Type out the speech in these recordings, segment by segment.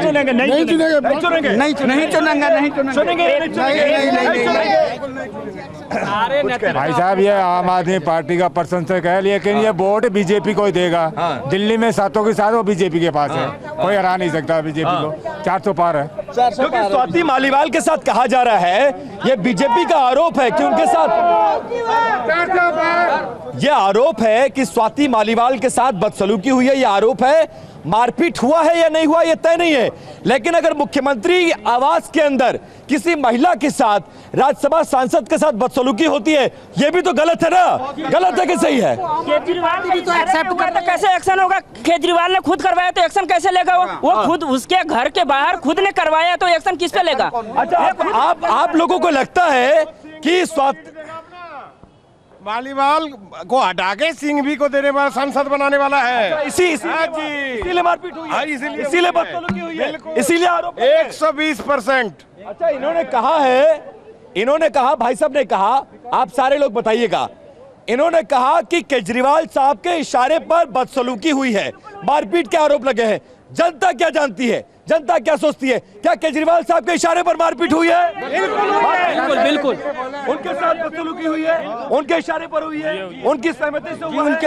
चुनेंगे, नहीं चुनेंगे, नहीं चुनेंगे, नहीं चुनेंगे। भाई साहब ये आम आदमी पार्टी का प्रशंसक है, लेकिन ये वोट बीजेपी को ही देगा। दिल्ली में सातों के साथ वो बीजेपी के पास है, कोई हरा नहीं सकता बीजेपी को। 400 पार है। क्योंकि स्वाति मालीवाल के साथ कहा जा रहा है, ये बीजेपी का आरोप है कि उनके साथ ये आरोप है कि स्वाति मालीवाल के साथ बदसलूकी हुई है। ये आरोप है, मारपीट हुआ है या नहीं हुआ ये तय नहीं है। लेकिन अगर मुख्यमंत्री आवास के अंदर किसी महिला के साथ, राज्यसभा सांसद के साथ बदसलूकी होती है, ये भी तो गलत है ना? गलत है कि सही है? केजरीवाल भी तो एक्सेप्ट करता, कैसे एक्शन होगा? केजरीवाल ने खुद करवाया तो एक्शन कैसे लेगा वो खुद उसके घर के बाहर खुद ने करवाया तो एक्शन किस पे लेगा? अच्छा, आप लोगों को लगता है कि स्वाति मालीवाल को हटा के सिंघवी को देने वाला सांसद बनाने वाला है। इसीलिए मारपीट हुई है, इसीलिए बदसलूकी हुई है, इसीलिए आरोप 120%। अच्छा, इन्होंने कहा भाई साहब ने कहा, आप सारे लोग बताइएगा, इन्होंने कहा कि केजरीवाल साहब के इशारे पर बदसलूकी हुई है, मारपीट के आरोप लगे हैं। जनता क्या जानती है, जनता क्या सोचती है? क्या केजरीवाल साहब के इशारे पर मारपीट हुई है? बिल्कुल बिल्कुल। उनके साथ बदसलूकी हुई है, उनके इशारे पर हुई है, उनकी सहमति से हुआ है।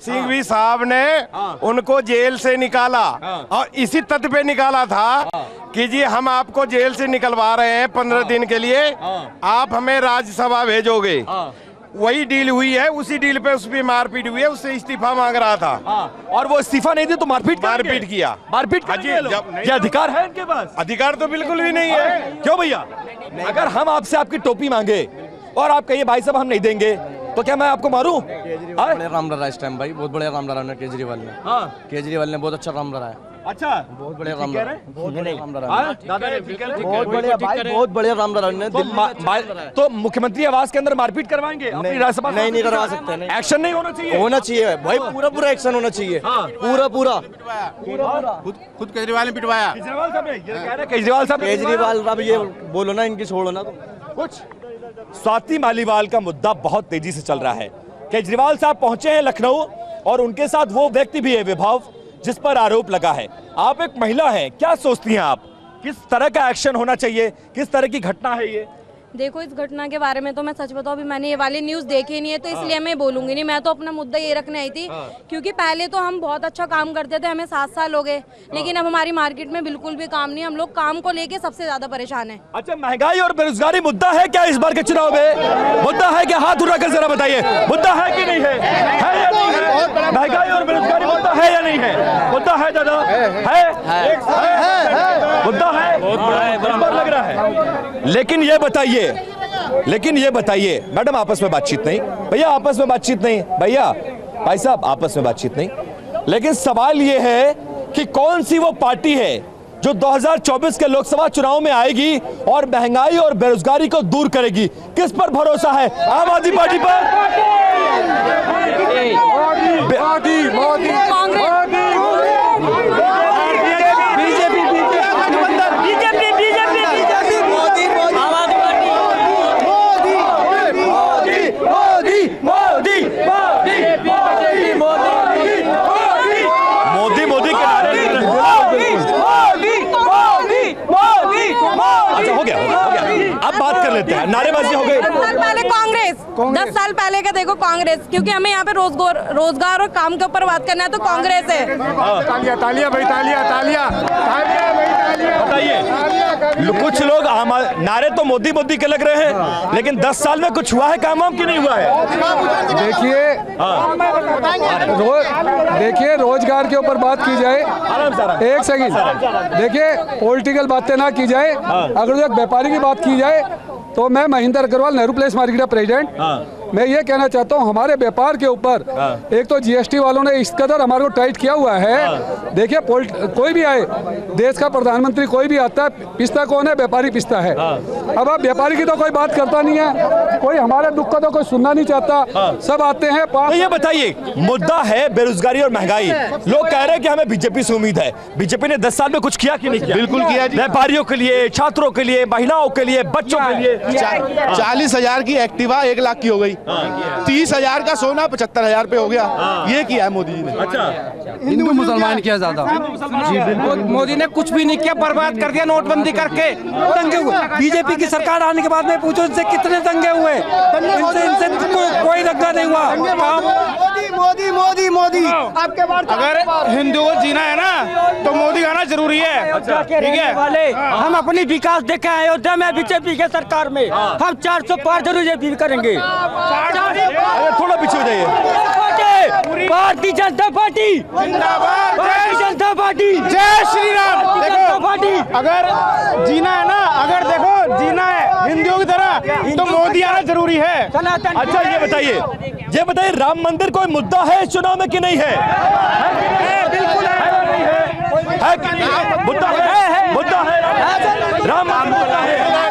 सिंघवी साहब ने उनको जेल से निकाला और इसी तथ्य पे निकाला था कि जी हम आपको जेल से निकलवा रहे हैं 15 दिन के लिए, आप हमें राज्यसभा भेजोगे। वही डील हुई है, उसी डील पे उस पर मारपीट हुई है, उससे इस्तीफा मांग रहा था। और वो इस्तीफा नहीं दी तो मारपीट किया। मारपीट क्या अधिकार है इनके पास? अधिकार तो बिल्कुल भी नहीं है। क्यों भैया? अगर हम आपसे आपकी टोपी मांगे और आप कहिए भाई साहब हम नहीं देंगे, तो क्या मैं आपको मारूं? बड़े राम लड़ा इस टाइम भाई, बहुत बड़े राम लड़ा केजरीवाल ने। केजरीवाल ने बहुत अच्छा राम लड़ा है। अच्छा, बहुत बढ़िया राम लड़ा, बहुत बढ़िया राम लड़ा, बहुत बढ़िया भाई, बहुत बढ़िया राम लड़ा ने। तो मुख्यमंत्री आवास के अंदर मारपीट करवाएंगे? नहीं करवा सकते, नहीं। एक्शन नहीं होना चाहिए? होना चाहिए भाई, पूरा एक्शन होना चाहिए, पूरा। खुद केजरीवाल ने पिटवाया। केजरीवाल अब ये बोलो ना, इनकी छोड़ो ना तुम कुछ। स्वाति मालीवाल का मुद्दा बहुत तेजी से चल रहा है। केजरीवाल साहब पहुंचे हैं लखनऊ और उनके साथ वो व्यक्ति भी है विभव, जिस पर आरोप लगा है। आप एक महिला हैं, क्या सोचती हैं आप, किस तरह का एक्शन होना चाहिए, किस तरह की घटना है ये? देखो, इस घटना के बारे में तो मैं सच बताऊं, अभी मैंने ये वाली न्यूज़ देखी नहीं है, तो इसलिए मैं बोलूंगी नहीं। मैं तो अपना मुद्दा ये रखने आई थी, क्योंकि पहले तो हम बहुत अच्छा काम करते थे, हमें 7 साल हो गए, लेकिन अब हमारी मार्केट में बिल्कुल भी काम नहीं। हम लोग काम को लेके सबसे ज्यादा परेशान है। अच्छा, महंगाई और बेरोजगारी मुद्दा है क्या इस बार के चुनाव में? मुद्दा है क्या? हाथ उठाकर जरा बताइए, मुद्दा है कि नहीं है? है या नहीं है? महंगाई और बेरोजगारी मुद्दा है या नहीं है? मुद्दा है दादा, है मुद्दा है, बहुत बड़ा लग रहा है। लेकिन ये बताइए मैडम, आपस में बातचीत नहीं, भैया आपस में बातचीत नहीं, भैया भाई साहब आपस में बातचीत नहीं। लेकिन सवाल ये है कि कौन सी वो पार्टी है जो 2024 के लोकसभा चुनाव में आएगी और महंगाई और बेरोजगारी को दूर करेगी? किस पर भरोसा है? आम आदमी पार्टी पर? मोदी के नारे। अच्छा, हो गया। अब बात कर लेते हैं, नारेबाजी हो गई। 10 साल पहले कांग्रेस, 10 साल पहले का देखो कांग्रेस, क्योंकि हमें यहाँ पे रोजगार और काम के ऊपर बात करना है तो कांग्रेस है। तालियां भाई, तालियां। बताइए, कुछ लोग नारे तो मोदी के लग रहे हैं, लेकिन 10 साल में कुछ हुआ है काम वाम की नहीं हुआ है? देखिए रोजगार के ऊपर बात की जाए, एक सेकंड, देखिए पॉलिटिकल बातें ना की जाए। अगर एक व्यापारी की बात की जाए तो मैं महेंद्र अग्रवाल, नेहरू प्लेस मार्केट का प्रेसिडेंट, मैं ये कहना चाहता हूँ हमारे व्यापार के ऊपर एक तो जीएसटी वालों ने इस कदर हमारे को टाइट किया हुआ है। देखिए कोई भी आए, देश का प्रधानमंत्री कोई भी आता है, पिसता कौन है? व्यापारी पिसता है। अब आप व्यापारी की तो कोई बात करता नहीं है, कोई हमारे दुख का तो कोई सुनना नहीं चाहता, सब आते हैं। तो ये बताइए, मुद्दा है बेरोजगारी और महंगाई, लोग कह रहे हैं कि हमें बीजेपी से उम्मीद है। बीजेपी ने 10 साल में कुछ किया कि नहीं किया? बिल्कुल किया जी। व्यापारियों के लिए, छात्रों के लिए, महिलाओं के लिए, बच्चों के लिए 40,000 की एक्टिवा 1 लाख की हो गई। भाई। 30,000 का सोना 75,000 पे हो गया, ये किया है मोदी जी ने। अच्छा, हिंदू मुसलमान किया ज्यादा। मोदी ने कुछ भी नहीं किया, बर्बाद कर दिया नोटबंदी करके। दंगे हुए, बीजेपी की सरकार आने के बाद में पूछो इनसे कितने दंगे हुए, इनसे कोई दंगा नहीं हुआ। मोदी मोदी मोदी आपके बाद अगर हिंदुओं को जीना है ना तो मोदी आना जरूरी है। ठीक है वाले हम अपनी विकास देखे हैं अयोध्या में बीजेपी के सरकार में, हम 400 पार जरूर बीजेपी करेंगे। अरे थोड़ा पीछे हो जाइए। भारतीय जनता पार्टी जिंदाबाद, भारतीय जनता पार्टी, जय श्री राम। भारतीय जनता पार्टी। अगर जीना है ना, अगर देखो जीना है हिंदुओं की तरह तो मोदी आना जरूरी है। अच्छा ये बताइए राम मंदिर कोई मुद्दा है इस चुनाव में कि नहीं है? बिल्कुल है कि नहीं? मुद्दा है राम मंदिर मुद्दा है।